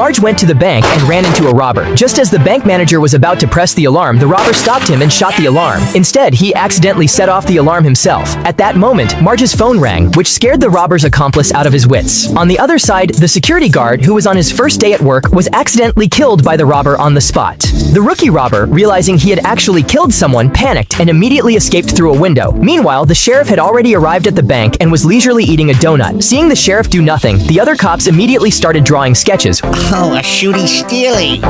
Marge went to the bank and ran into a robber. Just as the bank manager was about to press the alarm, the robber stopped him and shot the alarm. Instead, he accidentally set off the alarm himself. At that moment, Marge's phone rang, which scared the robber's accomplice out of his wits. On the other side, the security guard, who was on his first day at work, was accidentally killed by the robber on the spot. The rookie robber, realizing he had actually killed someone, panicked and immediately escaped through a window. Meanwhile, the sheriff had already arrived at the bank and was leisurely eating a donut. Seeing the sheriff do nothing, the other cops immediately started drawing sketches. Oh, a shooty steely.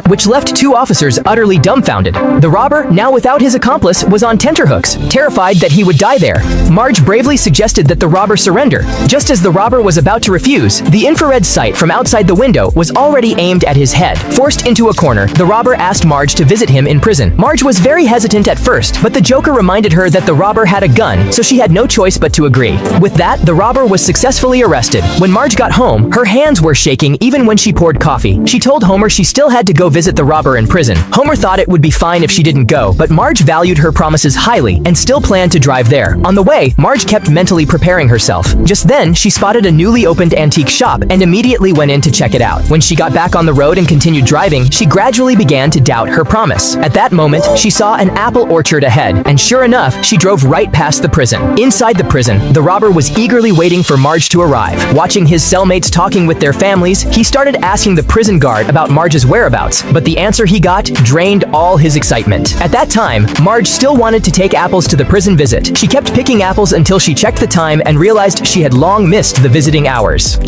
Which left two officers utterly dumbfounded. The robber, now without his accomplice, was on tenterhooks, terrified that he would die there. Marge bravely suggested that the robber surrender. Just as the robber was about to refuse, the infrared sight from outside the window was already aimed at his head. Forced into a corner, the robber asked Marge to visit him in prison. Marge was very hesitant at first, but the Joker reminded her that the robber had a gun, so she had no choice but to agree. With that, the robber was successfully arrested. When Marge got home, her hands were shaking even when she poured coffee. She told Homer she still had to go visit the robber in prison. Homer thought it would be fine if she didn't go, but Marge valued her promises highly and still planned to drive there. On the way, Marge kept mentally preparing herself. Just then, she spotted a newly opened antique shop and immediately went in to check it out. When she got back on the road and continued driving, she gradually began to doubt her promise. At that moment, she saw an apple orchard ahead, and sure enough, she drove right past the prison. Inside the prison, the robber was eagerly waiting for Marge to arrive. Watching his cellmates talking with their families, he started asking the prison guard about Marge's whereabouts, but the answer he got drained all his excitement. At that time, Marge still wanted to take apples to the prison visit. She kept picking apples until she checked the time and realized she had long missed the visiting hours.